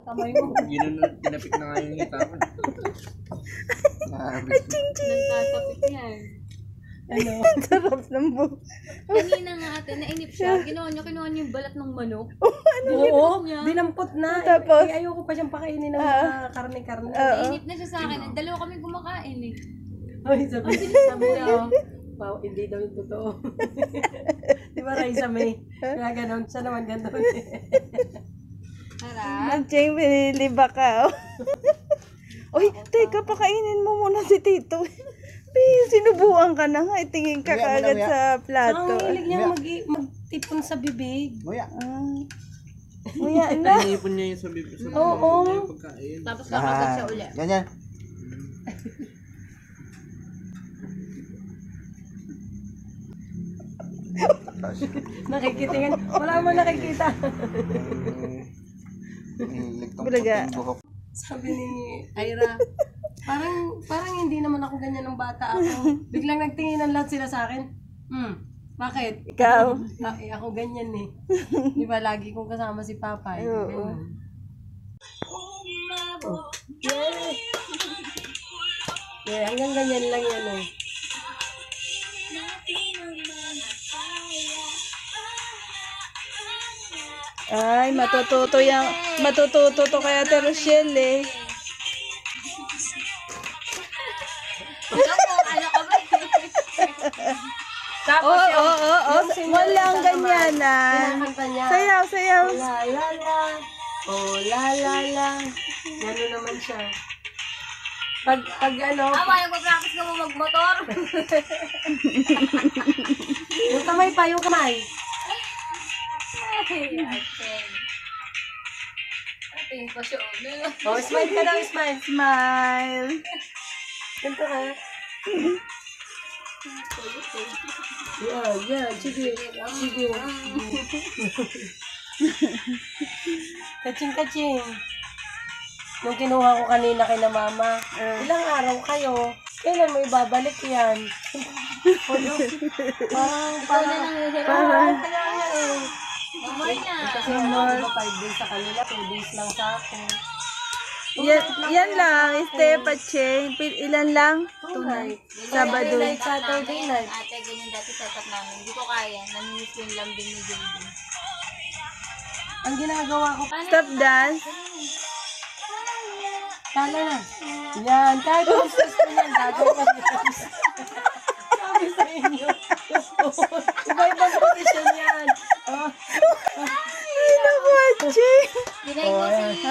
Kamay mo. Ginapik na nga yung ngita ko. Nagtatapik yan. Ano? Sarap ng buhok. Kanina nga ate, nainip siya. Kinuha niya yung balat ng manok. Oo, niya? dinampot na. Tapos? Eh, ayoko pa siyang pakainin ng mga karne-karne. Nainip na siya sa akin. Dalawa kami kumakain eh. Ay, sabi niya, oh, wow, hindi daw yung totoo. Di ba, Raisa May? Kaya ganon, siya naman ganon. Harap. Cheng, piniliba ka. Uy, teka, pakainin mo muna si Tito. Sinubuan ka na nga. Itingin ka kaagad sa plato. Ang hilig niya magtipon sa bibig. Nguya. Nguya na. Naipon niya yung sa bibig. Oo. Pagkain. Tapos kakagat siya ulit. Ganyan. Nakikitingin. Wala mo nakikita. Bulaga. Sabi ni Ira, parang hindi naman ako ganyan ng bata ako. Biglang nagtinginan lahat sila sa akin. Bakit? Ikaw. Ako ganyan eh. Di ba lagi kong kasama si Papa eh. Oo. Yeah, hanggang ganyan lang yan eh. Ay, matututo to kaya Ate Rochelle eh. Ano ka ba? Tapos Walang ganyanan. kinakanta niya. Sayaw, sayaw. La la la. Oh la la la. Gano'n naman siya. Pag ano, Nagpa-practice ka mo magmotor. yung kamay pa, yung kamay. Ating pa siya. Oh, smile ka daw, smile. Smile. Ganito ka. Yeah, sige. Sige. Kaching-kaching. Nung kinuha ko kanina kay na mama, ilang araw kayo? Kailan mo ibabalik yan? Parang Mamay na. kasi ano, 5 days sa kanila, 2 days lang sa akin. Yan lang, step at change. Ilan lang? Tonight. Sabado. Friday night, Saturday night. Ate, ganyan dati setup namin. Hindi ko kaya. Namimiss ko yung lambing ni JD. Ang ginagawa ko, Stop dance. kala na. Yan, kahit kung gusto niyan, gagawin ka niya. Sabi sa inyo. Iba-ibang position yan. Ay, naku, Ching. Dinay ko si...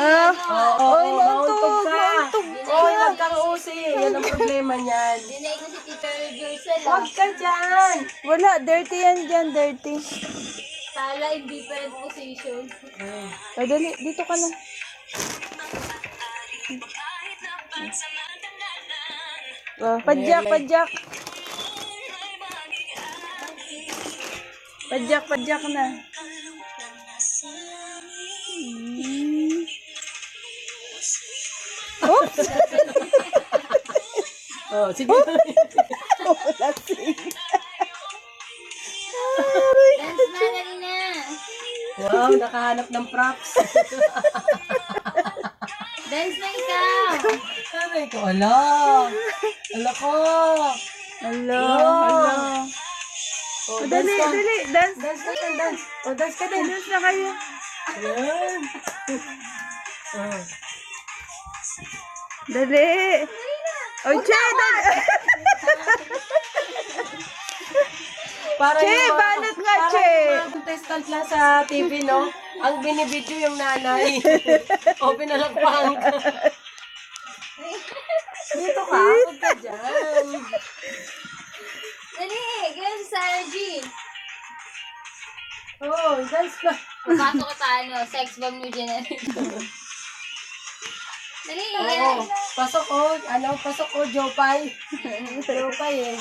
Oy, mauntog ka. mauntog Oy, wag kang usi. Yan ang problema niyan. Dinay ko si Tita Reversal. Huwag ka dyan. Wala, dirty yan dyan, dirty. Tala in different position. Ay, dali, dito ka na. Padyak, padyak. Padyak, padyak na. Oops! Oh, sige. Wala sing. Dance na, dali na. Wow, nakahanap ng props. Dance na ikaw. Sabi ko, ala. Ala ko. Hello, Oh. hello. Oh, Dali, dance ka. dali, dance. Dance ka, dance. Oh, dance ka din. Dance na kayo. Ayan. Oh. Dali. Oh, Che, dali. Para Che, yung banat nga, para Che. yung mga contestant lang sa TV, no? Ang binibidyo yung nanay. O, pinalagpang ka. Dito ka, huwag ka dyan. Dali, ganyan si Sarah G. Oh, dance ka. Papasok ka sa sex bomb new generation. Dali, Oo. Pasok o, pasok o, Jopay. Jopay eh.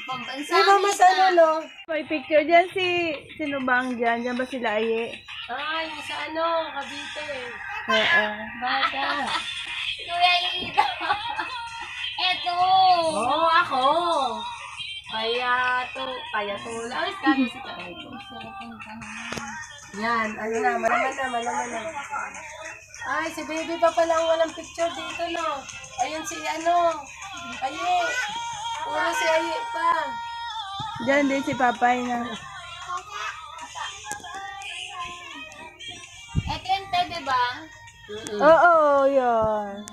Pambansa Di ba mas ano, no? May picture dyan sino bang dyan? Dyan ba sila Aye? Ay, sa ano, Cavite. Oo. Bata. Kuya Lito. Eto. Oo, ako. Kaya to. Ay, kami si Taray ko. Yan, ano na, malaman na. Ay, si baby pa pala ang walang picture dito, no? Ayun si ano. Aye. Puro si Aye pa. Diyan din si Papay na. Ito yung te, diba? Oo, yun.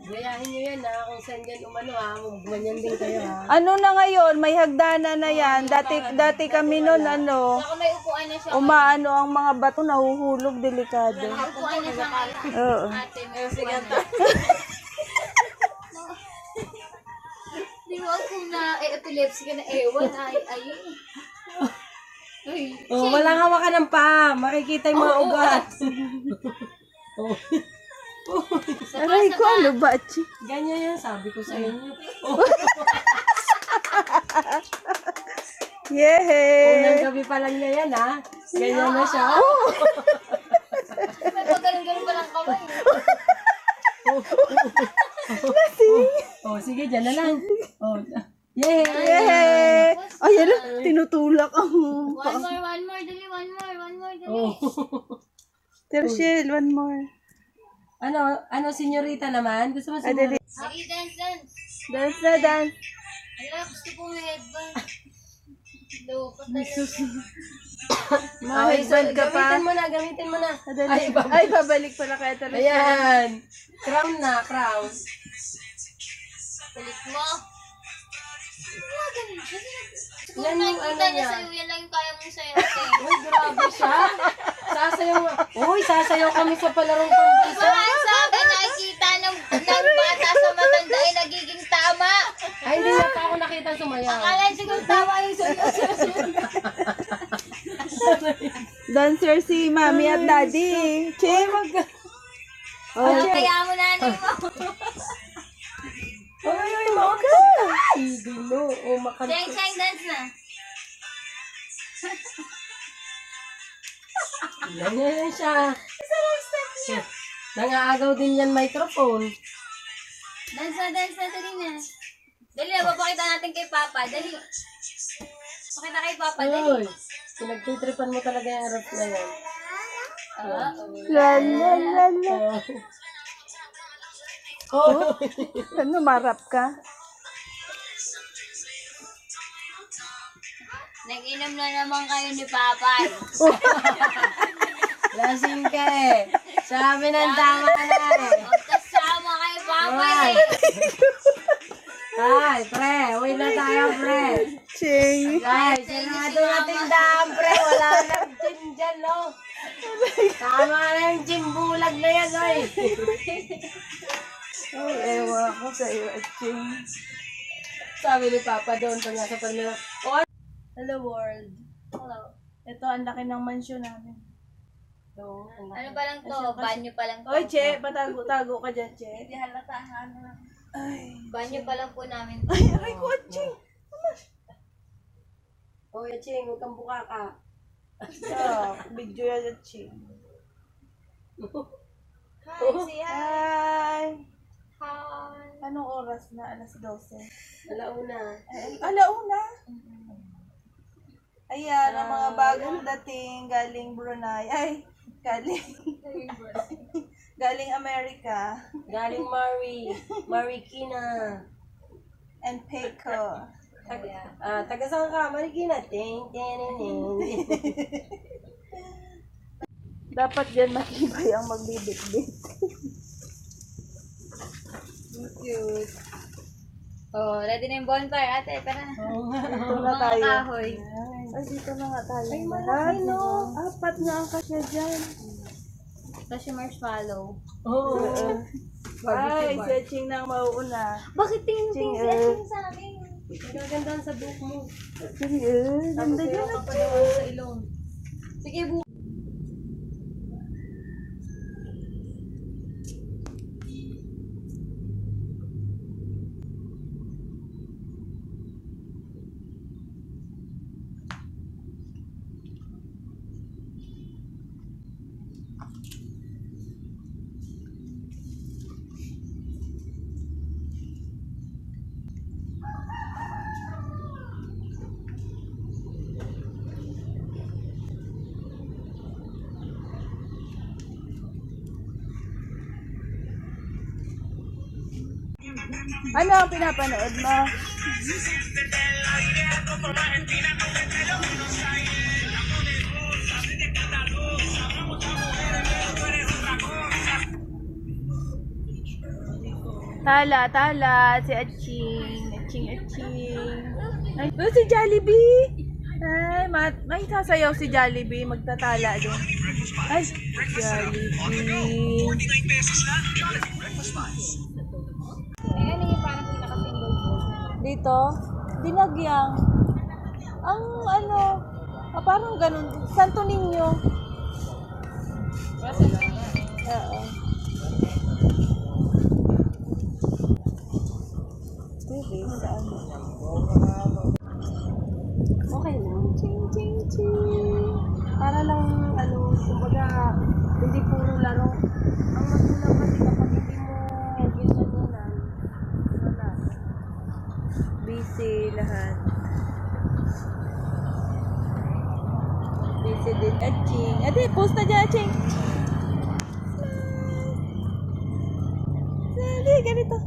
Gayahin nyo yan, ha? Kung saan dyan umano, ha? Gumanyan din kayo, ha? Ano na ngayon, may hagdanan na yan. Dati kami noon, Saka may upuan na siya. umaano ang mga bato, nahuhulog, delikado. May upuan na siya ngayon. Oo. Ate, may upuan na. Di ba kung na epilepsy ka na ewan, ay. Oh, walang hawakan ng paa. Makikita yung mga ugat. Oh. Aray ko, ano ba, Chi? Ganyan yan, sabi ko sa inyo. Oh, Yehey! unang gabi pa lang niya yan, ha? Ganyan na siya. May paggaling-galing pa lang kamay. Oh, sige, dyan na lang. Oh. Yay! Yehey! Ay, ala, tinutulak ang... One more, dali, one more, dali. Oh. Tershel, one more. Ano, senyorita naman? Gusto mo Ay, dali. senyorita? Ay, dance. Dance na, dance. Ay, gusto kong headband. Lupot na Mahigban ka pa. Gamitin mo na. Ay, babalik pala kaya talaga. Ayan. Crown na, crown. Kulit mo. Wala, ganun siya. Siguro Yan yung nakikita ano niya niya. sa'yo, yan lang yung kaya mong sayo. Uy, grabe siya. Sasayaw. Uy, sasayaw kami sa palarong pambisa. Parang sabi, nakikita ng bata sa matanda ay nagiging tama. Ay, hindi na pa ako nakita sumayaw. Akala siguro tama yung sayo. Dancer si Mami at Daddy. Chim! Kaya mo nanay mo. Uy, mga ka. Idolo. O, makanta. Cheng, dance na. Ganyan siya. Nangaagaw din yan microphone. Dance na, dali na. Dali na, papakita natin kay Papa. Dali. Pakita kay Papa, dali. Uy, pinagtitripan mo talaga yung rap na yan. La la la la. Oh. Ano, marap ka? Nag-inom na naman kayo ni Papa. Lasing ka eh. Sabi ng tama na eh. Huwag kasama kay Papa Ay. eh. Ay, pre. Uwi na tayo, pre. Ching! Ay, sinado na tindahan, pre. Wala nang gin dyan, no? Tama na yung gin bulag na yan, oy. Ay, ewan ko sa iyo, Ching. Sabi ni Papa doon pa nga sa panila. Oh, hello, world. Hello. Ito, ang laki ng mansyon namin. So, Ano pa lang to? Banyo pa lang to. Oy, Che, patago-tago ka dyan, Che. Hindi halata na ano. Ay, Banyo pa lang po namin. ay, aray ko, Ching. oh, Ching, huwag kang buka ka. Video yan, Ching. Hi, say hi. Ay, Hi. anong oras na? Alas 12. Alauna. Ay, alauna. Ayan, ang mga bagong dating galing Brunei. Ay, galing Amerika. Galing Marikina. And Peco. Taga saan ka? Marikina. Ting, ting, ting, ting. Dapat dyan matibay ang magbibit-bit. Cute. Oh, ready na yung bonfire, ate. Tara. Dito na tayo. Kahoy. Ay, dito na nga tayo. Ay, malaki, no? Apat nga ang kasya dyan. Tapos yung marshmallow. Oo. Ay, setching na ang mauuna. Bakit tingin Ching, sa akin? Nagagandaan sa buhok mo. Ching, ganda dyan Ka at pa naman sa ilong. Sige, bu. Ano ang pinapanood mo? Tala, si Aching. Ay, doon si Jollibee. Ay, may sasayaw si Jollibee, magtatala din. Ay, Jollibee. Eh, ano yung parang pinaka-single mo? Dito, dinagyang. Ang ano, parang ganun, Santo Niño. Oo. Pwede, saan? Okay lang. Ching, ching, ching. Para lang, kumbaga, hindi puro laro. Ang magulang kasi kapag hindi mo ginaganan, wala. Busy lahat. Busy din. Aching. Ate, post na dyan, Aching. Dali, ganito.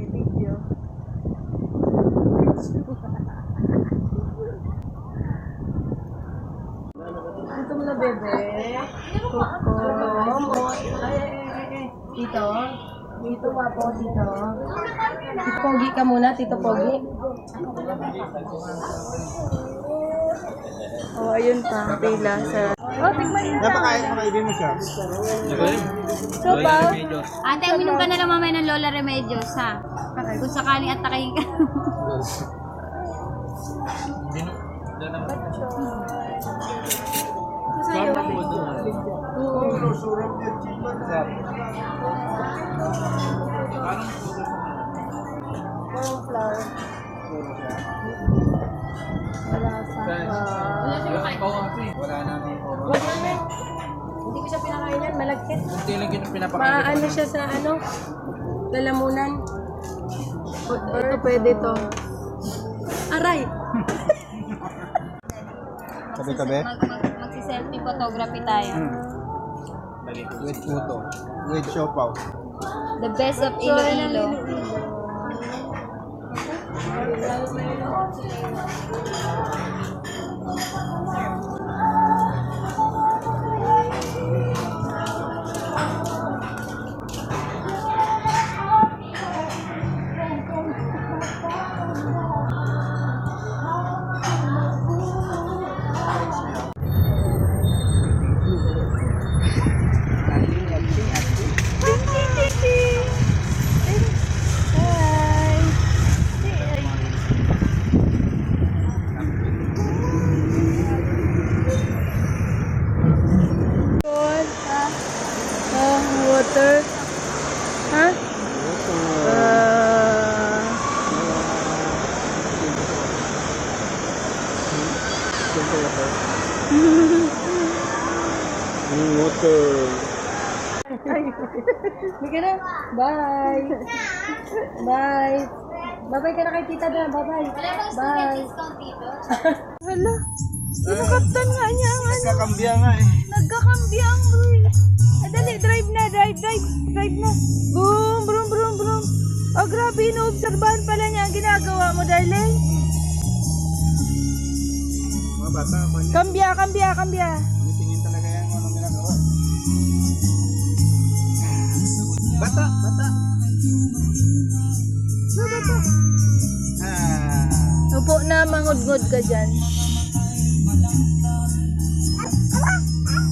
Video. Ito mo na, bebe. Coco. Ay. Tito. Dito pa po, Tito. Tito Pogi ka muna, Tito Pogi. Oh, ayun pa. Pila sa... Oh, tigman mo na. makaibin mo siya. So, pa? Ate, uminom ka na lang mamaya ng Lola Remedios, ha? Kung sakaling atakayin ka. Flower. Wala sa... Wala na ni Wag namin. Hindi ko siya pinakain yan, malagkit. Hindi lang yun pinapakain. Maano siya sa lalamunan. Ito pwede to. Aray! Tabi-tabi? Magsi-selfie photography tayo. With photo. With siopaw. The best of Iloilo. Water. Ha? Water. Hindi na. Bye! Bye! Bye-bye ka na kay tita na. Bye-bye! Wala bang student Bye! discount dito? Hala. Sinakaptan nga niya ang ano. Kakambya nga eh. Nagkakambiang. Dali, drive na. Drive na. Boom, brum, brum, brum. Oh, grabe. Inoobserbahan pala niya ang ginagawa mo, darling. Mga bata, Kambya. tingin talaga yan kung anong ginagawa. Bata. Upo na, mangod-ngod ka dyan.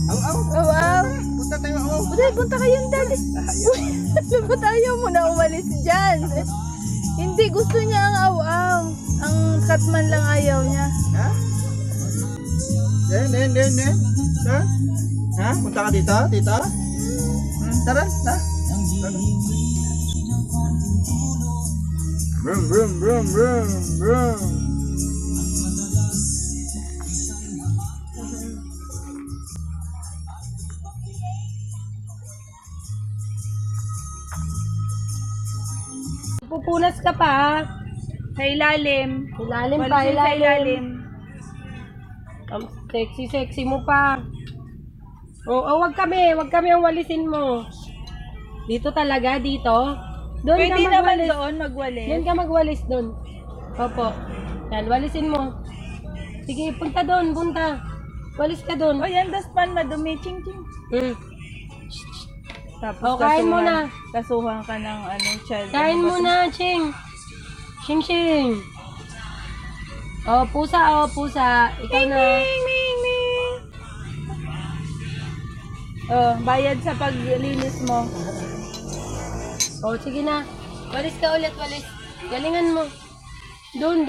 Aw. Aw. Punta tayo, aw. Uday, punta kayong dali. Ba't ayaw mo na umalis dyan? Hindi, gusto niya ang aw-aw. Ang katman lang ayaw niya. Ha? Then. Ha? Punta ka dito, tita? Tara, ha? Brum. Pupunas ka pa, ha? Sa ilalim. Ilalim Wala pa, siya sa ilalim. ilalim. Sexy mo pa. Oo, wag kami ang walisin mo. Dito talaga, dito. Doon Pwede ka naman magwalis. doon magwalis. Doon ka magwalis doon. Opo. Yan, walisin mo. Sige, punta doon, punta. Walis ka doon. O yan, daspan madumi, ching ching. Tapos O, kain mo na. Kasuhan ka ng child. Kain mo na, Ching. Ching, Ching. O, pusa, pusa. Ikaw na. Oh, bayad sa paglinis mo. O, sige na. Walis ka ulit, walis. Galingan mo. Doon.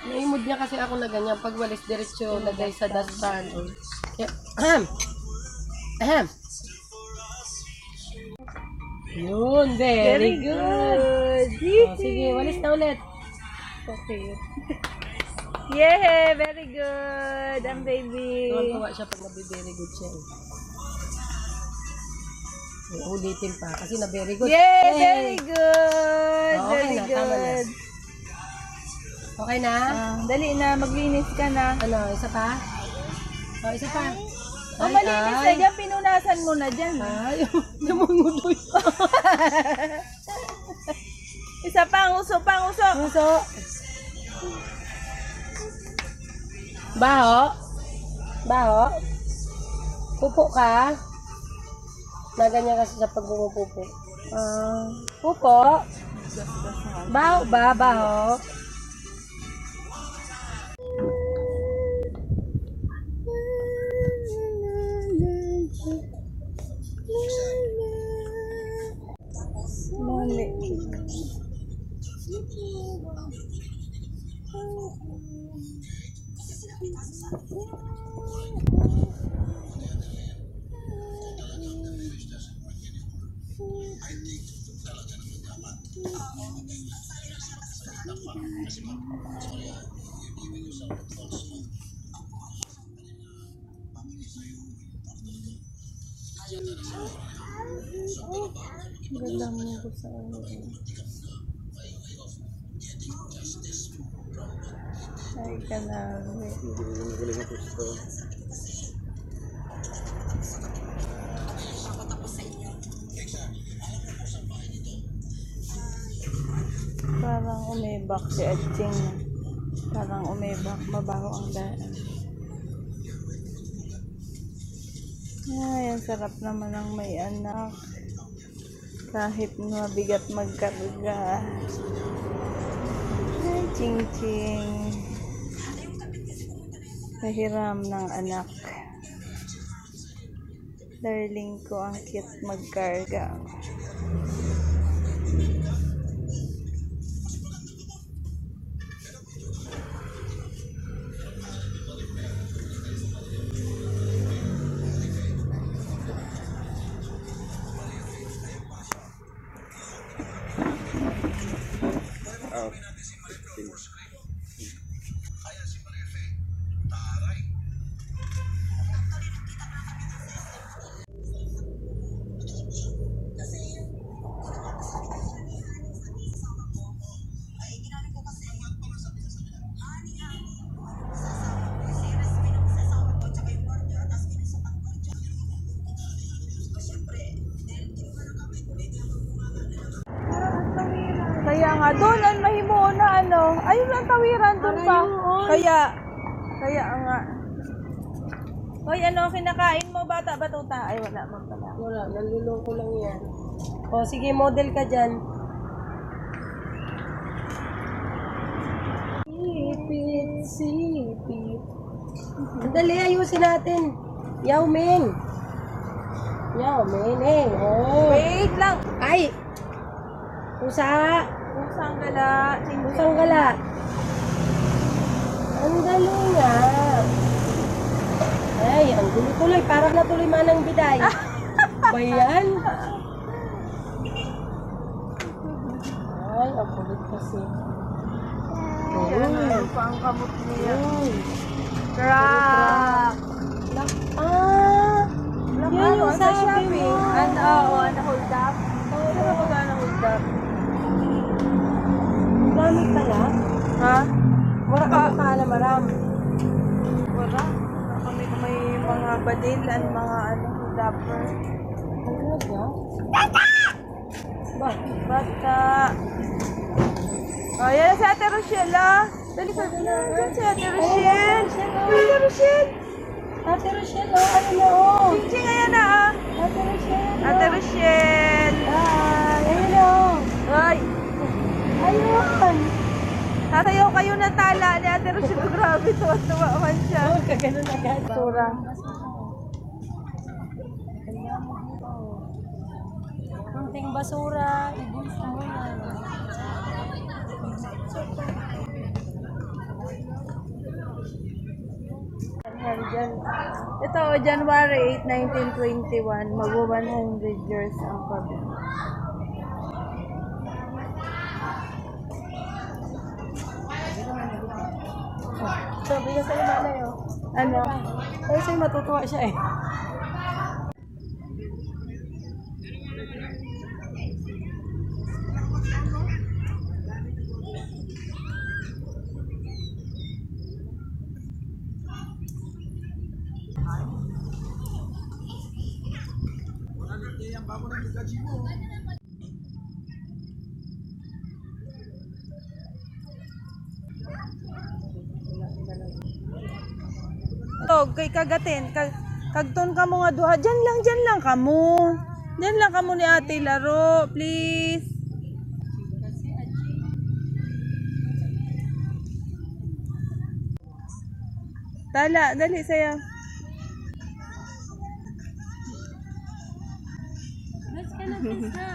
Naimod niya kasi ako na ganyan. Pag walis, diretso lagay sa dustpan. Ahem. Yun, very good. O, sige, walis na ulit. Okay. Yeah, very good. Ang baby. Tuwan-tuwa siya pag nabi-very good siya. Ulitin pa kasi na very good. Yeah, very good. Oh, okay Very na, tama na. good. Okay na? Dali na, maglinis ka na. Ano, isa pa? O, isa pa. Oh, malinis na dyan. Pinunasan mo na dyan. Ay, namungudoy. Isa pa, uso. Puso. Baho? Pupo ka? Naganyan kasi sa pag bumupupo. Pupo? Baho ba? Baho? Mali. Ganda mo ko sa ano. Ay ka na. Parang umibak si Adjing. Parang umibak. Mabaho ang daan. Ay, ang sarap naman ng may anak. Kahit mabigat magkarga. Ay, ching-ching. Pahiram ng anak. Darling ko, ang cute magkarga. Kaya nga, doon ang mahimo na ayun ang tawiran doon pa. Kaya nga. Hoy, kinakain mo, bata, batuta? Ay, wala man pala. Wala, nalulong ko lang yan. O, sige, model ka dyan. Sipit. Dali, ayusin natin. Yao Ming. Oh. Wait lang. Ay! Pusa. Pusang gala. Pusang gala. Ang dali nga. Ay, ang gulo-tuloy. Parang natuloy manang biday. Ba yan? Ay, ang kulit kasi. Ano pa ang kamot niya? Crack. Yan yung sa sabi Shopee. mo. Hold up. Ano ba hold up? Gamit pala. Ha? Mura ka mukha na maram. Wala. Kami may mga badilan, mga ano, dapper. Bata. Oh, yan si Ate Rochelle, ah. Dali ka na. Yan si Ate Rochelle. Ate Rochelle. Ate Rochelle, oh, ano na, oh. Ching-ching, ayan na, ah. Ate Rochelle. Ate Rochelle. Ay, ayun, oh. Ay. Ayun. Tatayaw kayo na tala ni Ate Rochelle. Grabe, tuwa-tuwa man siya. Oh, kaganon agad. Basura. Kunting basura, ibus mo yan. Ito, January 8, 1921, mag-100 years ang pag- Sabi niya sa'yo, malay, oh. Ano? Kasi matutuwa siya, eh. Tog, kay kagatin. Kagton ka mo nga duha. Diyan lang kamo. Diyan lang kamo ni ate laro, please. Tala, dali sa'yo. Mas ka na, please, na.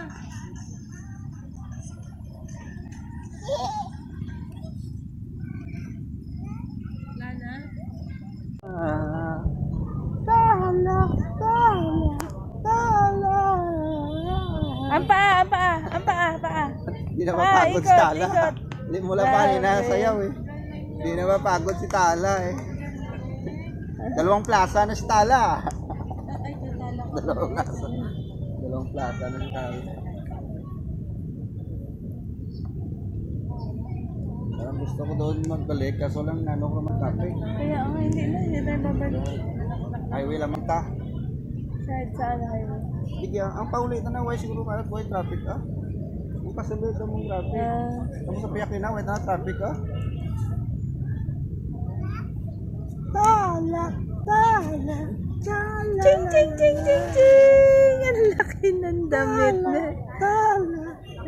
Wala na? Tala. Ang paa. Hindi na Ah, mapagod si ikot, Tala. ikot. Hindi mo lang pa sayaw eh. Hindi na mapagod si Tala eh. Dalawang plaza na si Tala. Dalawang plaza na si Tala. Parang gusto ko doon magbalik kaso lang ano ko magkape. Kaya nga, hindi tayo babalik. Highway lamang ta. Saan highway? Sige, ang paulitan na way siguro para buhay traffic ah. Kung kasunod na mong traffic. Tapos sa piyakin na, wait na traffic ah. Tala. Ching. Ang laki ng damit na.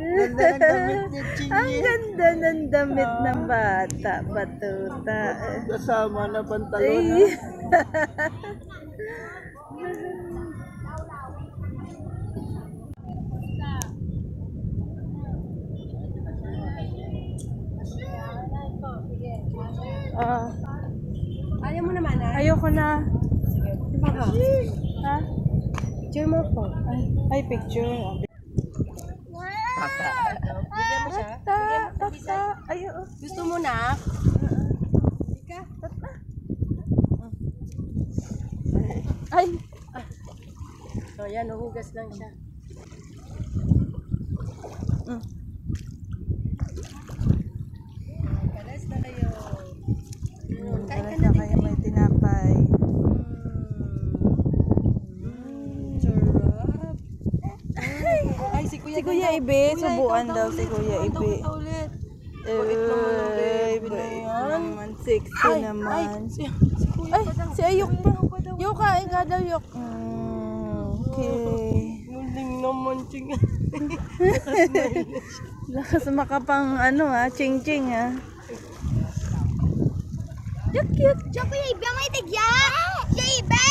Ganda ng damit niya, Ching. Ang ganda ng damit ng bata, batuta. Kasama na pantalon Ay. ha. Ah, Ayaw mo naman, ah. ayoko na. Sige. Baka. Ha? Picture mo po. Ay, picture. Bigyan mo siya. Bata. Ayo. Gusto mo na? Ika. Ay. So, yan. Huhugas lang siya. Kalas na kayo. Kain ka na din. Kaya may tinapay. Sarap. Ay, si Kuya. Si Kuya Ibe, subuan daw si Kuya Ibe. Ulit. Ay, bait naman. Sexy naman. Ay, si Ayok pa. Yok, kain ka daw, Yok. Okay. Muling naman, Ching. Lakas makapang ano ha, ching-ching ha. Cute. Diyo Kuya Ibe, may tigya! Kuya Ibe!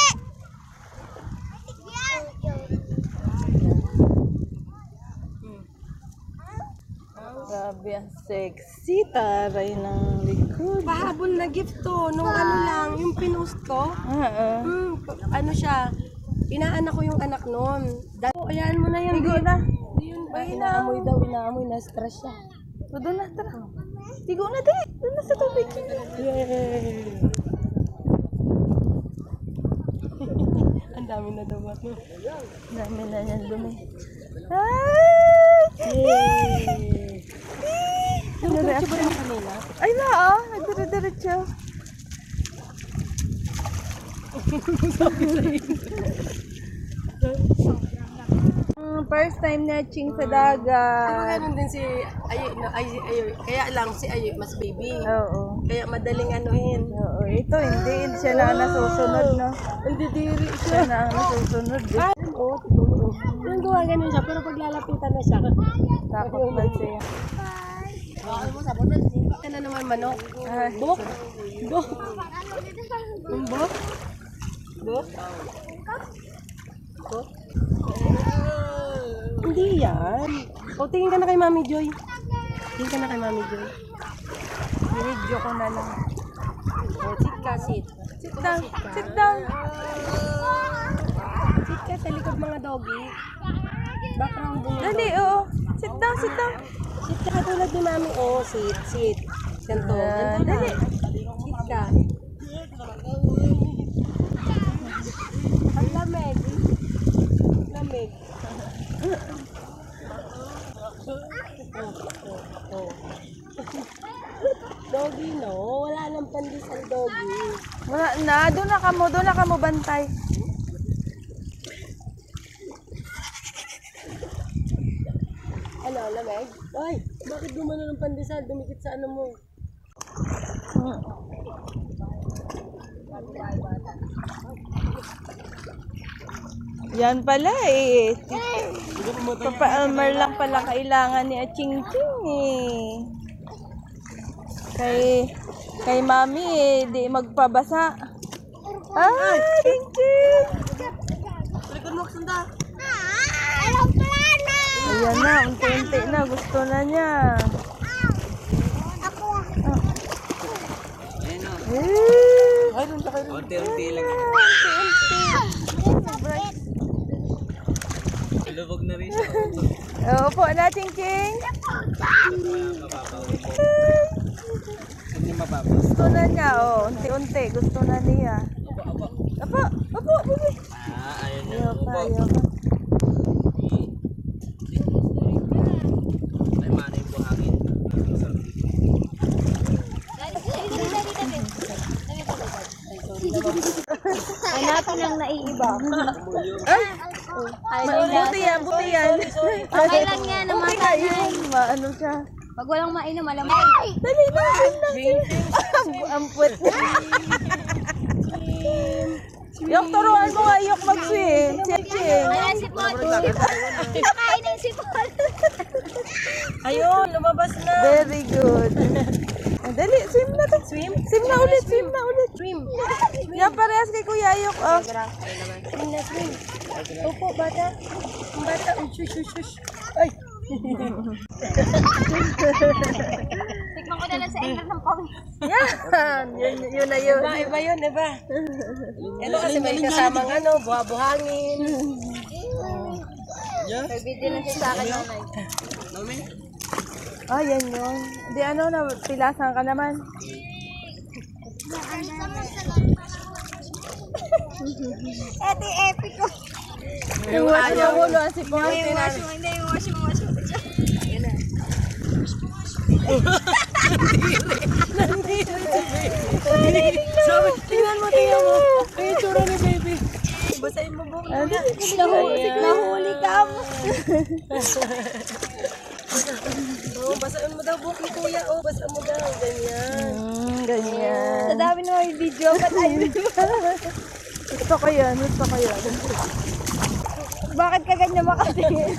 May tigya! Grabe, ang sexy. Taray ng likod. Pahabol na gift to. Nung ano lang, yung pinost ko. Ano siya, inaanak ko yung anak nun. Ayan mo na yan. Tigo na. Ay, inaamoy daw, inaamoy na stress siya. O, doon na, tara. Tigo na, di. Doon na sa tubig. Yay! Ang dami na daw ba? Dami na yan dumi. Ay! Yay! Ano Ano ba? ba yung kanina? Ay na, nagdire-diretso. First time netching sa dagat. Ganun din si Ayoy. Kaya lang si Ayoy mas baby. Oo. Kaya madaling anuhin. Oo, ito hindi. Siya na ang nasusunod, no? Hindi diri Siya na ang nasusunod. Yung gawa ganun siya, pero pag lalapitan na siya. Takot man siya. Ka na naman manok. Ay, Bok. Bok. Bok. Bok. Bok. Hindi yan. O, tingin ka na kay Mami Joy. Tingin ka na kay Mami Joy. video ko na lang. O, sit ka, sit. Sit down. Sit down. Sit ka sa likod mga doggy. Background din yung Dali, oo. Sit down, sit down. Sit ka katulad ni Mami. O, sit, sit. Ganto. Ganto na. Dali. Sit ka. Ang lamig. Lamig. Doggy, no? Wala nang pandesal, doggy. Wala na. Doon na kamo bantay. Ano, lamig? Ay, bakit gumano ng pandesal? Dumikit sa ano mo? Yan pala eh. Papa-Almar lang pala kailangan ni Aching Ching eh. Kay Mami eh, di magpabasa. Ay, Ching Ching! Ayan na, unti-unti na. Gusto na niya. Unti-unti lang. Lubog na rin siya. Opo na, Ching Ching. Hindi mababa. Gusto na niya, oh. Unti-unti. Gusto na niya. Apo, bibi. Ayun na. Ayaw pa. Ay, mana yung buhangin. Hanapin lang naiiba. Buti yan. Okay lang yan, namatanan. Maano siya. Pag walang mainom, malamang. Dali na. Ang puwet niya. Yok, turuan mo nga Yok mag-swim. Ching. Ayan si Paul. Nakain ng si Paul. Ayun, lumabas na. Very good. Dali, swim na to. Swim na ulit. Swim. Yan, parehas kay Kuya Yok. Oh. Swim na, swim. Opo, bata. Ang bata. Shush. Ay. Tikman ko na lang sa engel ng pawis. Yan. Yun na yun. Iba yun, iba. Ito kasi may kasamang ano, buhangin. May video na siya sa akin nanay. Ah, yan yun. Di ano na, pilasan ka naman. Eto yung epic ko. Yung ayaw mo no, si Paul. Hindi, yung wash mo. Sabi, tingnan mo. Ay, tsura ni baby. Basahin mo buhok na. Nahuli ka mo. Oh, basahin mo daw buhok ni kuya. Oh, basahin mo daw. Ganyan. Ganyan. Sa dami naman yung video. Ba't ayun? Gusto ko yan. Bakit ka ganyan makatingin?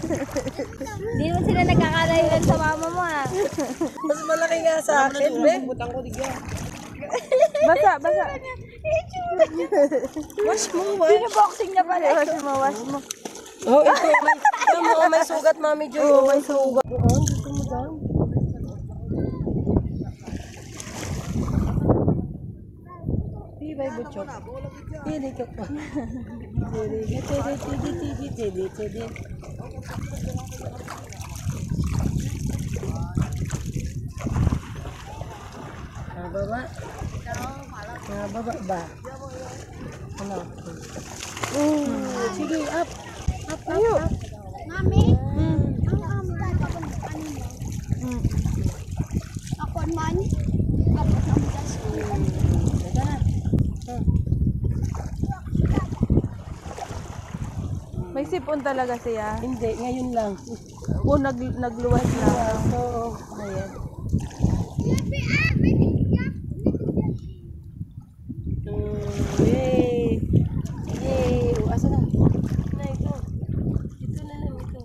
Hindi mo sila nagkakalayuan sa mama mo ah. Mas malaki nga sa akin, be. Butang ko digyan. Basa. Wash mo. Binoboxing na pala. Wash mo. Oh, ito. May sugat, Mami Joy. Oo, may sugat. Gusto mo daw? Di ba butchok? Hindi ka pa. Tidi. Baba ba? Ano? Sige, up. Ayo. Mami? Ang tatapon ka kanina. Ako man? May sipon talaga siya. Hindi, ngayon lang. O nagluwas lang. So, ayan. Yay! Yay! O, asa na? Na, ito. Ito na lang, ito.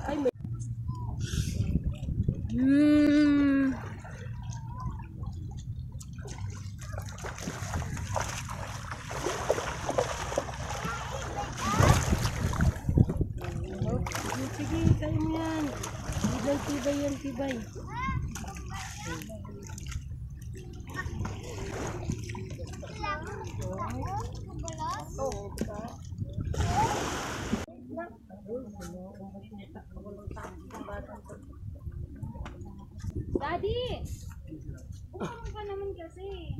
Ay, may... Sige, kaya mo yan. Tibay, tibay yan, tibay. Daddy! Ano ka naman kasi?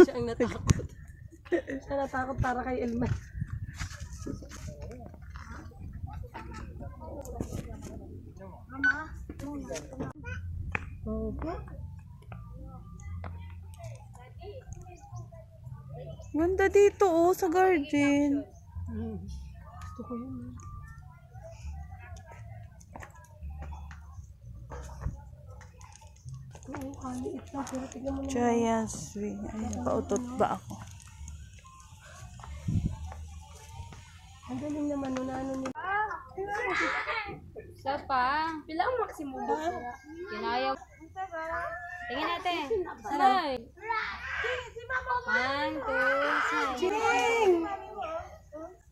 Siya ang natakot. Siya natakot para kay Elma. Opo. Ganda dito oh, sa garden. Gusto ko yun. Oo, kaliit lang. Pero tignan mo naman. Giant swing. Ay, pautot ba ako? Ang galing naman nun. Ano niya. Isa pa. Pila ang maximum ba? Kinaya. Tingin natin. Saray. 1, 2, 3. Ching!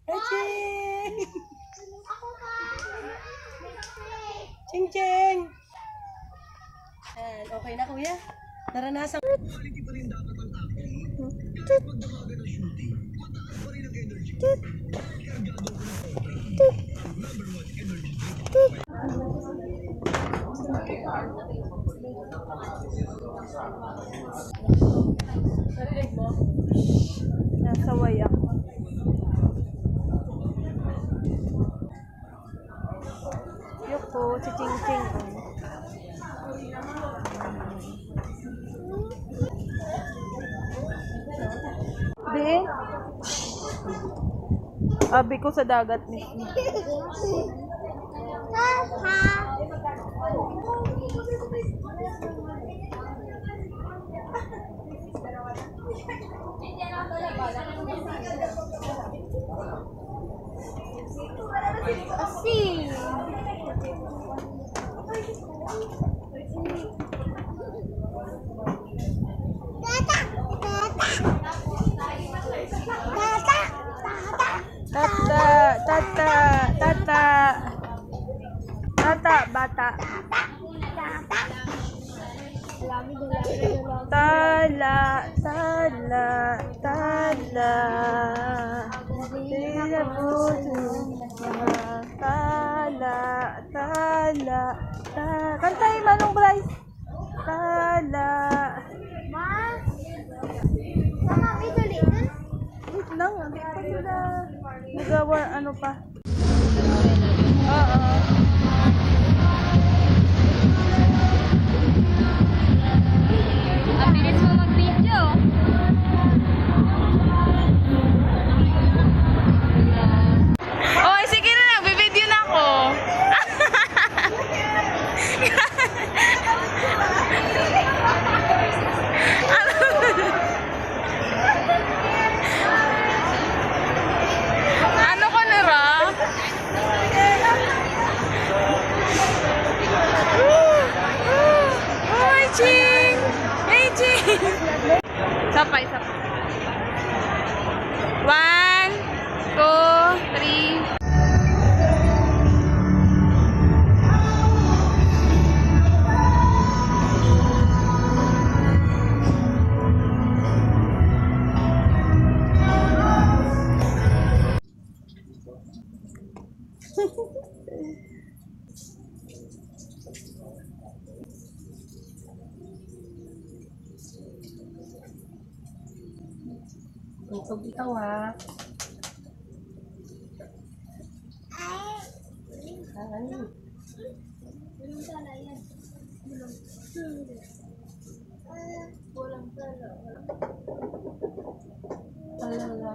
Hey, Ching! Ching, Ching! Ayan, okay na kuya. Naranasan. Nasa wayak. Yoko, si Ching Ching. Be? Abi ko sa dagat mismo. Asin. Tata, tata, tata. Tata, bata. Tala, tala, tala. Tila puso. Tala, tala, tala. Kantay, Manong Bryce. Tala. Wait lang, hindi pa sila nagawa, ano pa. Oo. Ang bilis mo mag-video. Oy, sige na lang, bibideo na ako. Ano ka nira? Oh, Ching! Hey, Ching! Sapay, sapay. 1, 2, 3. Tugtog ikaw ha. Ano? Walang tala. Talaga.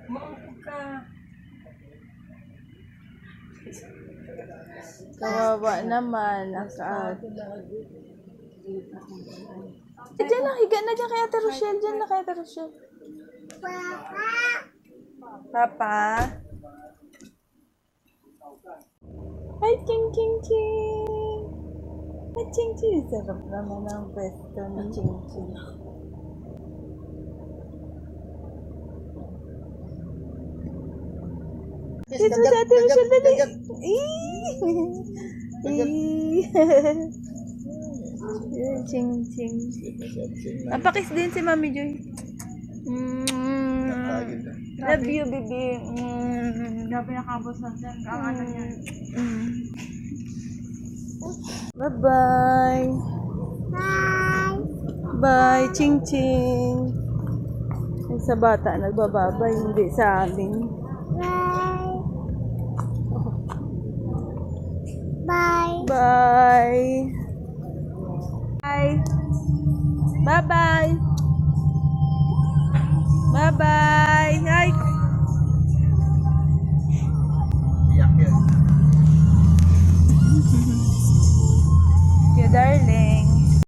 Maupo ka. Kawawa naman. Diyan na, higa na dyan kay Ate Rochelle. Diyan na kay Ate Rochelle. Papa? Ay, ching, ching, ching. Ay, ching, ching. Sarap naman ang pwesto ni ching, ching. Dito sa Ate Rochelle, dali. Ching, ching. Napakis din si Mami Joy. Love you, baby. Gabi nakabos na dyan. Kaangatan niya. Bye-bye. Bye, ching, ching. Ay, sa bata nagbababay, hindi sa amin. Bye. Bye. Bye. Bye-bye.